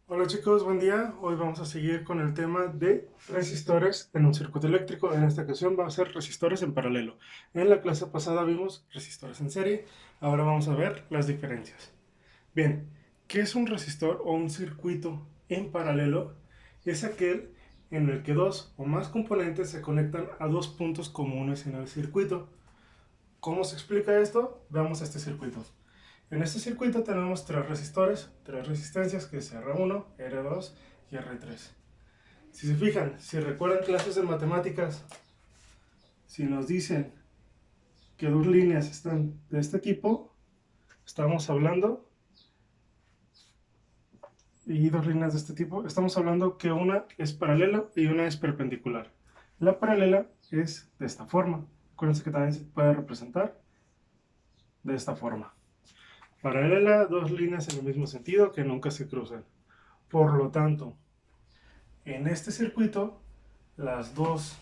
Hola chicos, buen día. Hoy vamos a seguir con el tema de resistores en un circuito eléctrico. En esta ocasión va a ser resistores en paralelo. En la clase pasada vimos resistores en serie. Ahora vamos a ver las diferencias. Bien, ¿qué es un resistor o un circuito en paralelo? Es aquel en el que dos o más componentes se conectan a dos puntos comunes en el circuito. ¿Cómo se explica esto? Veamos este circuito. En este circuito tenemos tres resistores, tres resistencias, que es R1, R2 y R3. Si se fijan, si recuerdan clases de matemáticas, si nos dicen que dos líneas están de este tipo, estamos hablando, y dos líneas de este tipo, estamos hablando que una es paralela y una es perpendicular. La paralela es de esta forma. Acuérdense que también se puede representar de esta forma. Paralela, dos líneas en el mismo sentido que nunca se cruzan. Por lo tanto, en este circuito, los dos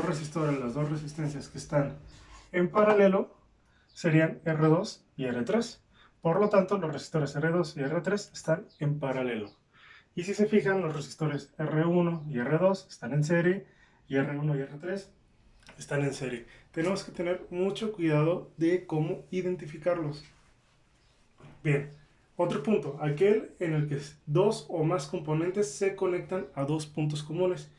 resistores, las dos resistencias que están en paralelo serían R2 y R3. Por lo tanto, los resistores R2 y R3 están en paralelo. Y si se fijan, los resistores R1 y R2 están en serie y R1 y R3 están en serie. Tenemos que tener mucho cuidado de cómo identificarlos. Bien, otro punto, aquel en el que dos o más componentes se conectan a dos puntos comunes.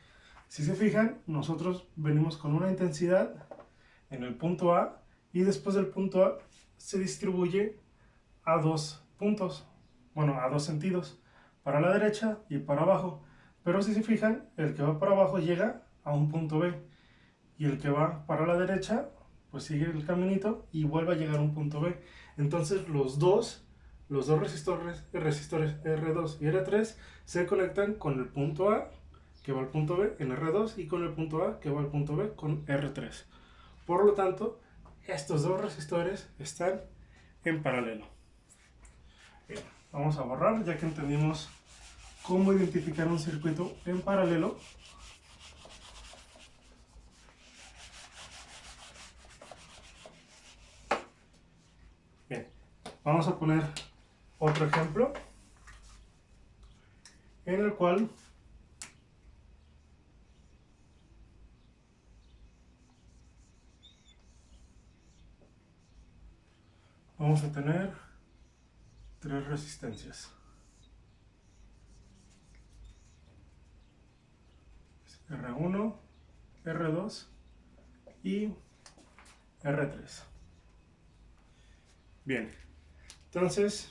Si se fijan, nosotros venimos con una intensidad en el punto A y después del punto A se distribuye a dos puntos, bueno, a dos sentidos, para la derecha y para abajo. Pero si se fijan, el que va para abajo llega a un punto B y el que va para la derecha pues sigue el caminito y vuelve a llegar a un punto B. Entonces los dos resistores R2 y R3 se conectan con el punto A que va al punto B en R2 y con el punto A que va al punto B con R3. Por lo tanto, estos dos resistores están en paralelo. Bien, vamos a borrar ya que entendimos cómo identificar un circuito en paralelo. Bien, vamos a poner otro ejemplo en el cual vamos a tener tres resistencias. R1, R2 y R3. Bien, entonces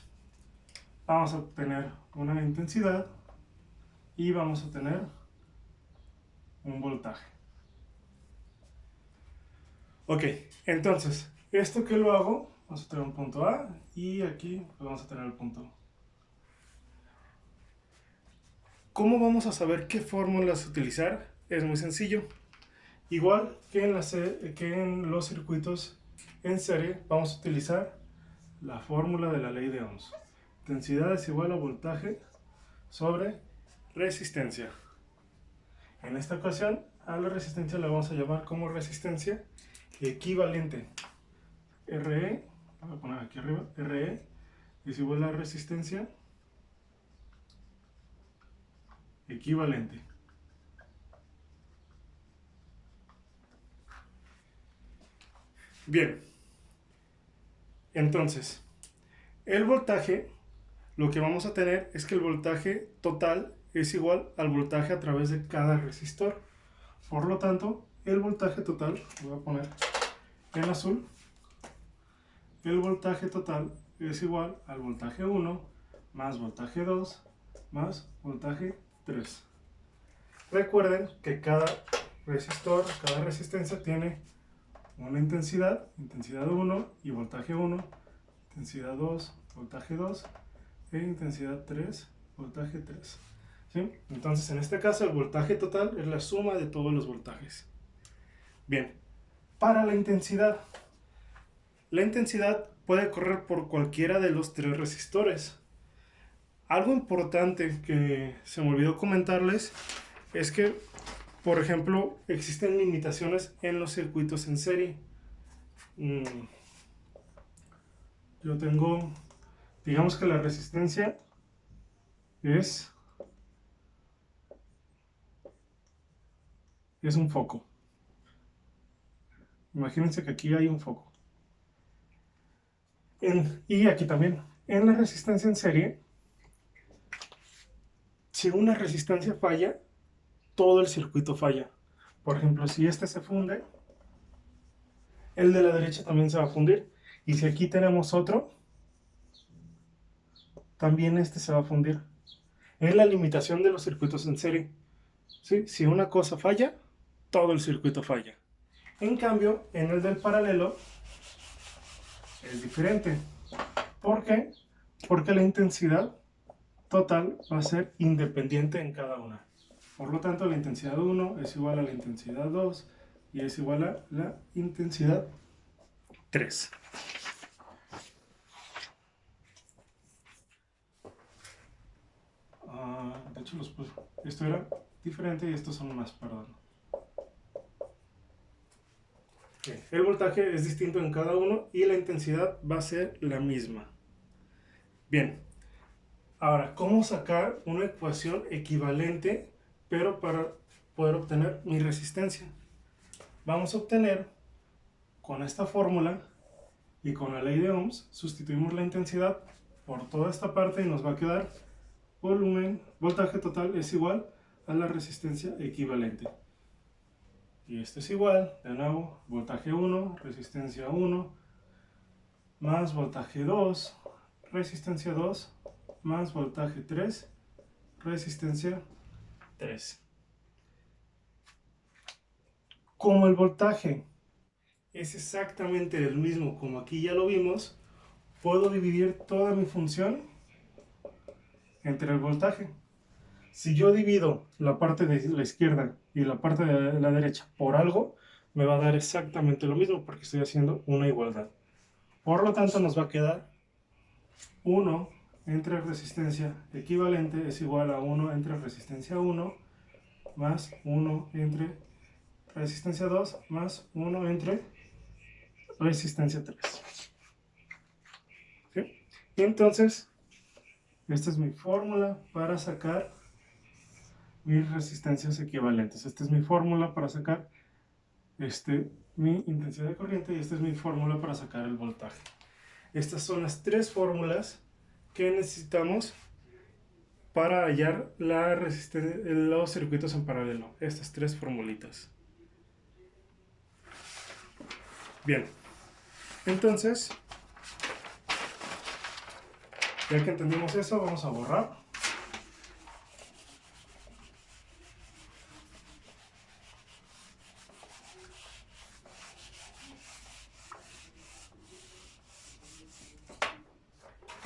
vamos a tener una intensidad y vamos a tener un voltaje. Ok, entonces, esto que lo hago, vamos a tener un punto A y aquí pues vamos a tener el punto. ¿Cómo vamos a saber qué fórmulas utilizar? Es muy sencillo. Igual que en los circuitos en serie, vamos a utilizar la fórmula de la ley de Ohms. Intensidad es igual a voltaje sobre resistencia. En esta ocasión, a la resistencia la vamos a llamar como resistencia equivalente. RE, voy a poner aquí arriba, RE es igual a resistencia equivalente. Bien, entonces, el voltaje, lo que vamos a tener es que el voltaje total es igual al voltaje a través de cada resistor. Por lo tanto, el voltaje total, voy a poner en azul, el voltaje total es igual al voltaje 1 más voltaje 2 más voltaje 3. Recuerden que cada resistor, cada resistencia tiene una intensidad, intensidad 1 y voltaje 1, intensidad 2, voltaje 2 e intensidad 3, voltaje 3. ¿Sí? Entonces en este caso el voltaje total es la suma de todos los voltajes. Bien, para la intensidad puede correr por cualquiera de los tres resistores. Algo importante que se me olvidó comentarles es que, por ejemplo, existen limitaciones en los circuitos en serie. Yo tengo, digamos que la resistencia es un foco. Imagínense que aquí hay un foco. Y aquí también, en la resistencia en serie, si una resistencia falla, todo el circuito falla. Por ejemplo, si este se funde, el de la derecha también se va a fundir. Y si aquí tenemos otro, también este se va a fundir. Es la limitación de los circuitos en serie. ¿Sí? Si una cosa falla, todo el circuito falla. En cambio, en el del paralelo es diferente. ¿Por qué? Porque la intensidad total va a ser independiente en cada una. Por lo tanto, la intensidad 1 es igual a la intensidad 2 y es igual a la intensidad 3. De hecho, esto era diferente y estos son más, perdón. Bien, el voltaje es distinto en cada uno y la intensidad va a ser la misma. Bien, ahora, ¿cómo sacar una ecuación equivalente, pero para poder obtener mi resistencia? Vamos a obtener con esta fórmula y con la ley de Ohms, sustituimos la intensidad por toda esta parte y nos va a quedar voltaje total es igual a la resistencia equivalente. Y esto es igual, de nuevo, voltaje 1, resistencia 1, más voltaje 2, resistencia 2, más voltaje 3, resistencia 3. Como el voltaje es exactamente el mismo como aquí ya lo vimos, puedo dividir toda mi función entre el voltaje. Si yo divido la parte de la izquierda y la parte de la derecha por algo, me va a dar exactamente lo mismo porque estoy haciendo una igualdad. Por lo tanto, nos va a quedar 1 entre resistencia equivalente es igual a 1 entre resistencia 1 más 1 entre resistencia 2 más 1 entre resistencia 3. ¿Sí? Y entonces, esta es mi fórmula para sacar mis resistencias equivalentes. Esta es mi fórmula para sacar mi intensidad de corriente y esta es mi fórmula para sacar el voltaje. Estas son las tres fórmulas que necesitamos para hallar los circuitos en paralelo. Estas tres formulitas. Bien, entonces, ya que entendimos eso, vamos a borrar.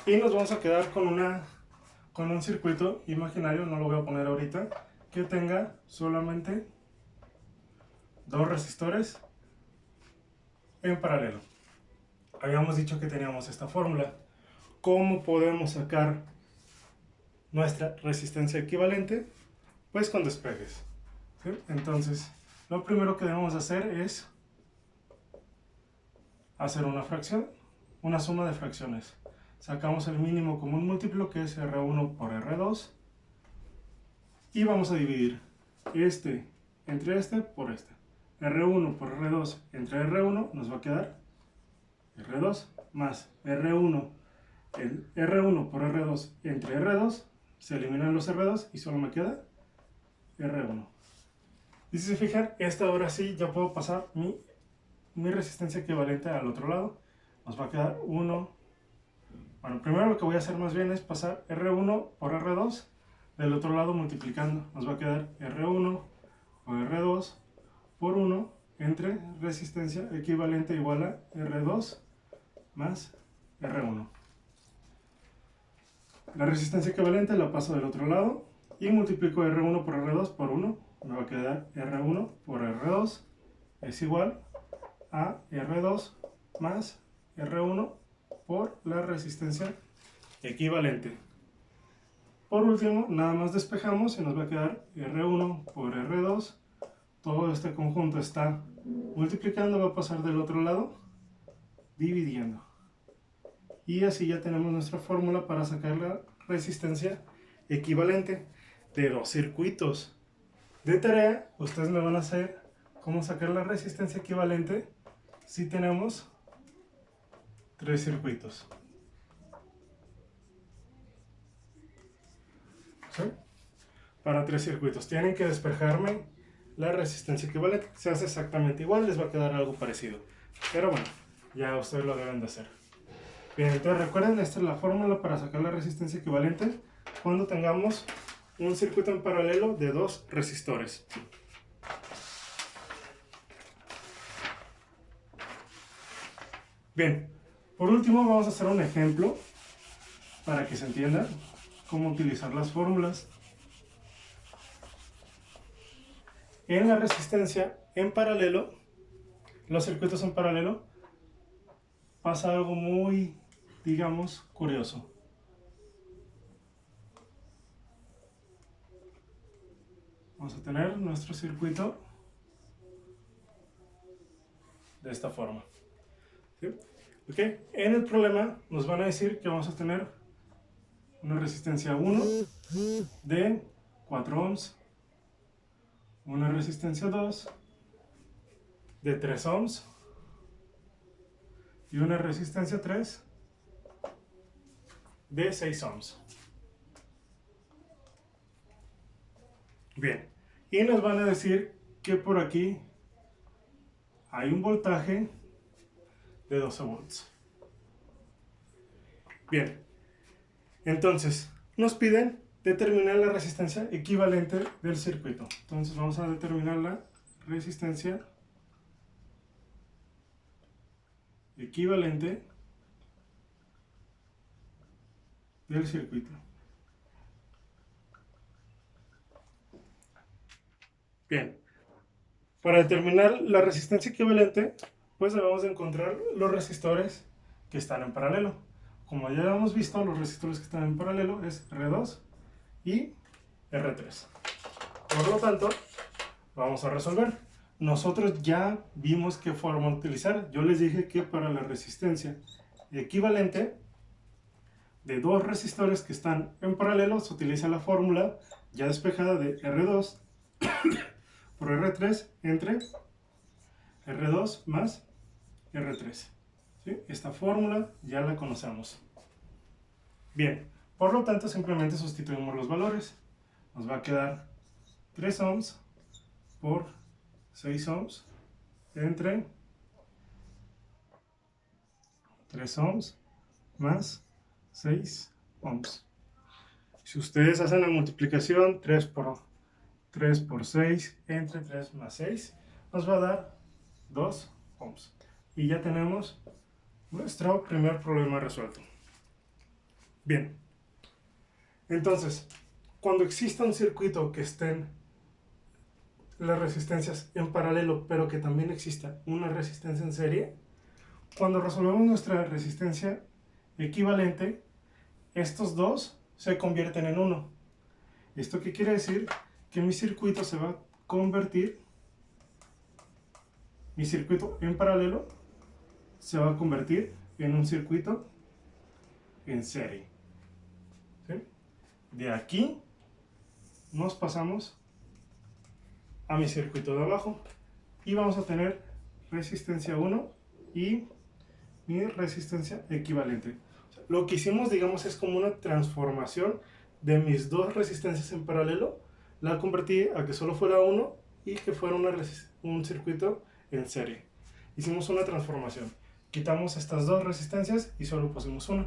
Y nos vamos a quedar con un circuito imaginario, no lo voy a poner ahorita, que tenga solamente dos resistores en paralelo. Habíamos dicho que teníamos esta fórmula. ¿Cómo podemos sacar nuestra resistencia equivalente? Pues con despejes. ¿Sí? Entonces, lo primero que debemos hacer es hacer una fracción, una suma de fracciones. Sacamos el mínimo común múltiplo, que es R1 por R2, y vamos a dividir este entre este por este. R1 por R2 entre R1 nos va a quedar R2 más R1, el R1 por R2 entre R2, se eliminan los R2 y solo me queda R1. Y si se fijan, esta ahora sí ya puedo pasar mi resistencia equivalente al otro lado. Nos va a quedar 1. Bueno, primero lo que voy a hacer más bien es pasar R1 por R2 del otro lado multiplicando. Nos va a quedar R1 por R2 por 1 entre resistencia equivalente igual a R2 más R1. La resistencia equivalente la paso del otro lado y multiplico R1 por R2 por 1. Me va a quedar R1 por R2 es igual a R2 más R1 por la resistencia equivalente. Por último, nada más despejamos y nos va a quedar R1 por R2. Todo este conjunto está multiplicando, va a pasar del otro lado, dividiendo. Y así ya tenemos nuestra fórmula para sacar la resistencia equivalente de dos circuitos. De tarea, ustedes me van a hacer cómo sacar la resistencia equivalente si tenemos tres circuitos. ¿Sí? Para tres circuitos tienen que despejarme la resistencia equivalente. Se hace exactamente igual, les va a quedar algo parecido. Pero bueno, ya ustedes lo deben de hacer. Bien, entonces recuerden, esta es la fórmula para sacar la resistencia equivalente cuando tengamos un circuito en paralelo de dos resistores. Bien, por último vamos a hacer un ejemplo para que se entienda cómo utilizar las fórmulas. En la resistencia en paralelo, los circuitos en paralelo, pasa algo muy, digamos, curioso. Vamos a tener nuestro circuito de esta forma. ¿Sí? Okay. En el problema nos van a decir que vamos a tener una resistencia 1 de 4 ohms, una resistencia 2 de 3 ohms y una resistencia 3 de 6 ohms. Bien, y nos van a decir que por aquí hay un voltaje de 12 volts. Bien, entonces nos piden determinar la resistencia equivalente del circuito. Entonces vamos a determinar la resistencia equivalente del circuito. Bien, para determinar la resistencia equivalente, pues debemos de encontrar los resistores que están en paralelo. Como ya hemos visto, los resistores que están en paralelo es R2 y R3. Por lo tanto, vamos a resolver. Nosotros ya vimos qué forma utilizar. Yo les dije que para la resistencia equivalente de dos resistores que están en paralelo se utiliza la fórmula ya despejada de R2 por R3 entre R2 más R3. ¿Sí? Esta fórmula ya la conocemos. Bien, por lo tanto simplemente sustituimos los valores. Nos va a quedar 3 ohms por 6 ohms entre 3 ohms más 6 ohms. Si ustedes hacen la multiplicación 3 por 6 entre 3 más 6, nos va a dar 2 ohms. Y ya tenemos nuestro primer problema resuelto. Bien, entonces, cuando exista un circuito que estén las resistencias en paralelo, pero que también exista una resistencia en serie, cuando resolvemos nuestra resistencia equivalente, estos dos se convierten en uno. ¿Esto qué quiere decir? Que mi circuito se va a convertir, mi circuito en paralelo se va a convertir en un circuito en serie. ¿Sí? De aquí nos pasamos a mi circuito de abajo y vamos a tener resistencia 1 y mi resistencia equivalente. O sea, lo que hicimos, digamos, es como una transformación de mis dos resistencias en paralelo. La convertí a que solo fuera uno y que fuera un circuito en serie. Hicimos una transformación. Quitamos estas dos resistencias y solo pusimos una.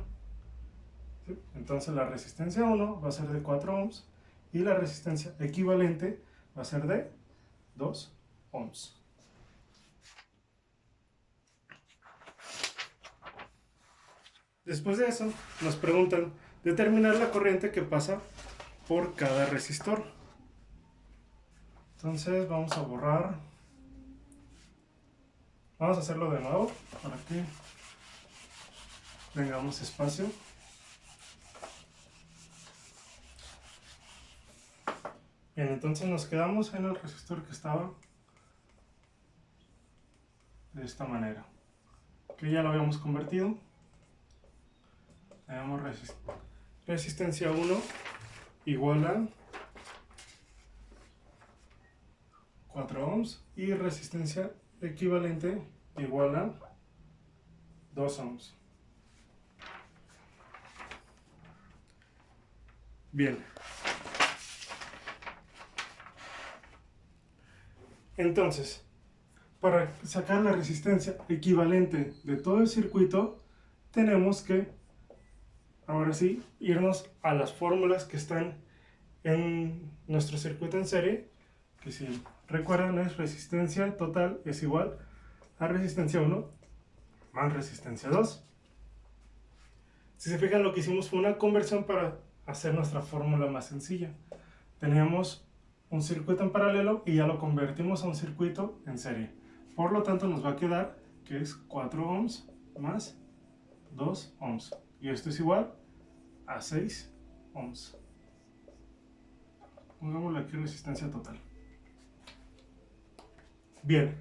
¿Sí? Entonces la resistencia 1 va a ser de 4 ohms y la resistencia equivalente va a ser de 2 ohms. Después de eso, nos preguntan determinar la corriente que pasa por cada resistor. Entonces vamos a borrar. Vamos a hacerlo de nuevo para que tengamos espacio. Bien, entonces nos quedamos en el resistor que estaba de esta manera, que ya lo habíamos convertido. Tenemos resistencia 1 igual a 4 ohms y resistencia equivalente igual a 2 ohms. Bien. Entonces, para sacar la resistencia equivalente de todo el circuito, tenemos que, ahora sí, irnos a las fórmulas que están en nuestro circuito en serie, que si recuerdan es resistencia total es igual a resistencia 1 más resistencia 2. Si se fijan, lo que hicimos fue una conversión para hacer nuestra fórmula más sencilla. Teníamos un circuito en paralelo y ya lo convertimos a un circuito en serie. Por lo tanto nos va a quedar que es 4 ohms más 2 ohms. Y esto es igual a 6 ohms. Pongámosle aquí resistencia total. Bien,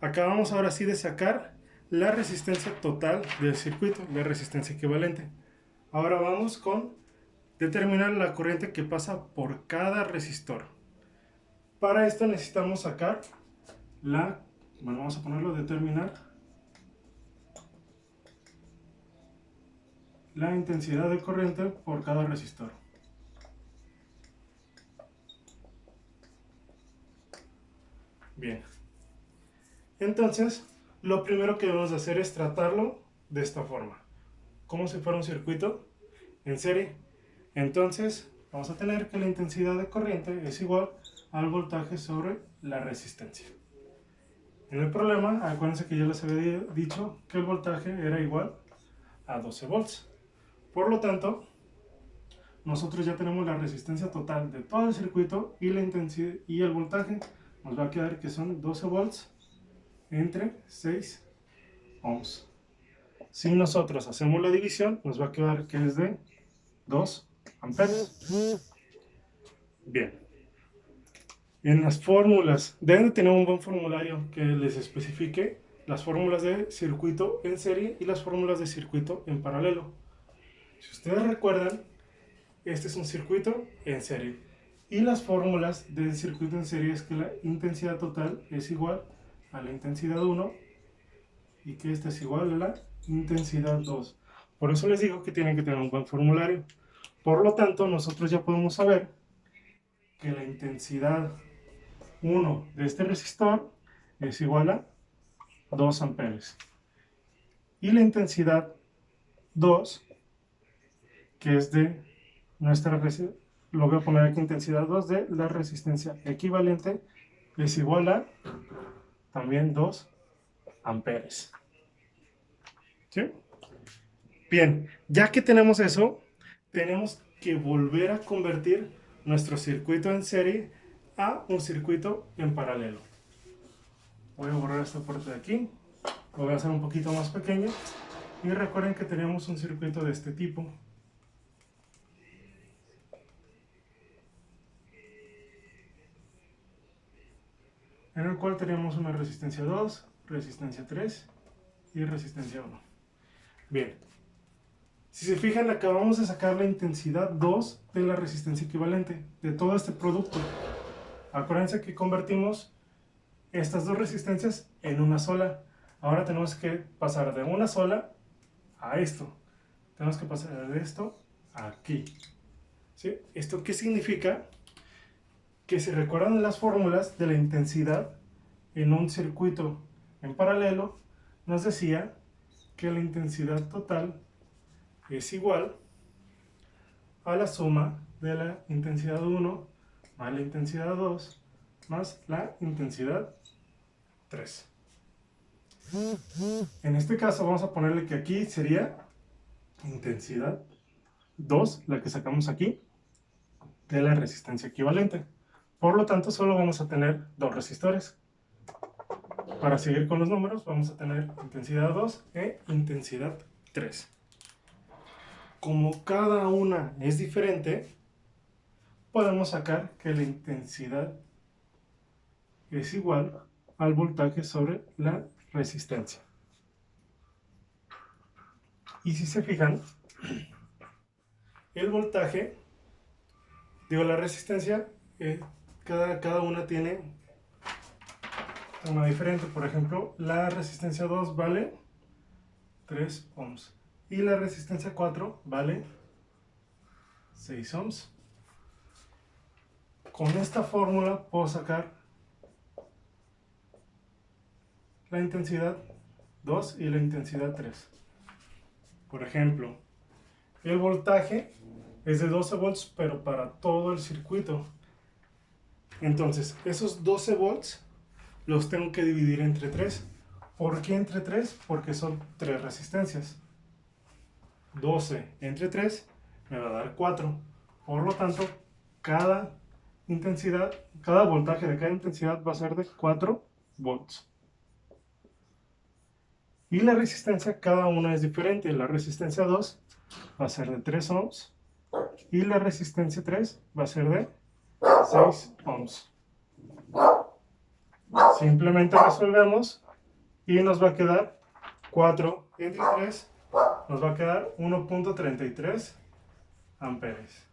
acabamos ahora sí de sacar la resistencia total del circuito, la resistencia equivalente. Ahora vamos con determinar la corriente que pasa por cada resistor. Para esto necesitamos sacar vamos a ponerlo determinar la intensidad de corriente por cada resistor. Bien, entonces lo primero que debemos de hacer es tratarlo de esta forma, como si fuera un circuito en serie. Entonces vamos a tener que la intensidad de corriente es igual al voltaje sobre la resistencia. En el problema, acuérdense que yo les había dicho que el voltaje era igual a 12 volts. Por lo tanto, nosotros ya tenemos la resistencia total de todo el circuito y la intensidad y el voltaje. Nos va a quedar que son 12 volts entre 6 ohms. Si nosotros hacemos la división, nos va a quedar que es de 2 amperes. Bien. En las fórmulas, deben de tener un buen formulario que les especifique las fórmulas de circuito en serie y las fórmulas de circuito en paralelo. Si ustedes recuerdan, este es un circuito en serie. Y las fórmulas del circuito en serie es que la intensidad total es igual a la intensidad 1 y que esta es igual a la intensidad 2. Por eso les digo que tienen que tener un buen formulario. Por lo tanto, nosotros ya podemos saber que la intensidad 1 de este resistor es igual a 2 amperes. Y la intensidad 2, que es de nuestra resistencia, lo voy a poner aquí, intensidad 2 de la resistencia equivalente, es igual a también 2 amperes. ¿Sí? Bien, ya que tenemos eso, tenemos que volver a convertir nuestro circuito en serie a un circuito en paralelo. Voy a borrar esta parte de aquí, lo voy a hacer un poquito más pequeño y recuerden que teníamos un circuito de este tipo. En el cual teníamos una resistencia 2, resistencia 3 y resistencia 1. Bien, si se fijan, acabamos de sacar la intensidad 2 de la resistencia equivalente de todo este producto. Acuérdense que convertimos estas dos resistencias en una sola. Ahora tenemos que pasar de una sola a esto. Tenemos que pasar de esto a aquí. ¿Sí? ¿Esto qué significa? Que si recuerdan las fórmulas de la intensidad en un circuito en paralelo, nos decía que la intensidad total es igual a la suma de la intensidad 1 más la intensidad 2 más la intensidad 3. En este caso vamos a ponerle que aquí sería intensidad 2, la que sacamos aquí, de la resistencia equivalente. Por lo tanto, solo vamos a tener dos resistores. Para seguir con los números, vamos a tener intensidad 2 e intensidad 3. Como cada una es diferente, podemos sacar que la intensidad es igual al voltaje sobre la resistencia. Y si se fijan, el voltaje Digo, la resistencia, cada una tiene una diferente. Por ejemplo, la resistencia 2 vale 3 ohms. Y la resistencia 4 vale 6 ohms. Con esta fórmula puedo sacar la intensidad 2 y la intensidad 3. Por ejemplo, el voltaje es de 12 volts, pero para todo el circuito. Entonces, esos 12 volts los tengo que dividir entre 3. ¿Por qué entre 3? Porque son 3 resistencias. 12 entre 3 me va a dar 4. Por lo tanto, cada voltaje de cada intensidad va a ser de 4 volts. Y la resistencia, cada una es diferente. La resistencia 2 va a ser de 3 ohms. Y la resistencia 3 va a ser de 6 ohms. Simplemente resolvemos y nos va a quedar 4 entre 3, nos va a quedar 1.33 amperes.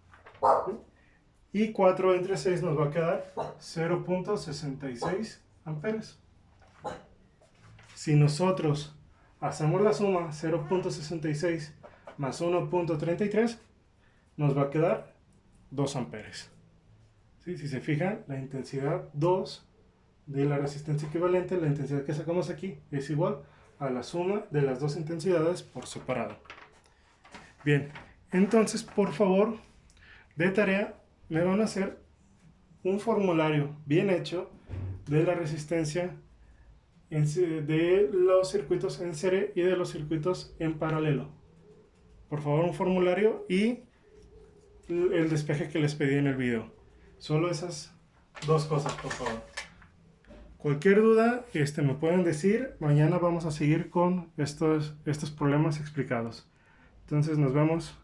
Y 4 entre 6 nos va a quedar 0.66 amperes. Si nosotros hacemos la suma 0.66 más 1.33, nos va a quedar 2 amperes. ¿Sí? Si se fijan, la intensidad 2 de la resistencia equivalente, la intensidad que sacamos aquí, es igual a la suma de las dos intensidades por separado. Bien, entonces por favor, de tarea, me van a hacer un formulario bien hecho de la resistencia de los circuitos en serie y de los circuitos en paralelo. Por favor, un formulario y el despeje que les pedí en el video. Solo esas dos cosas, por favor. Cualquier duda me pueden decir. Mañana vamos a seguir con estos problemas explicados. Entonces nos vemos.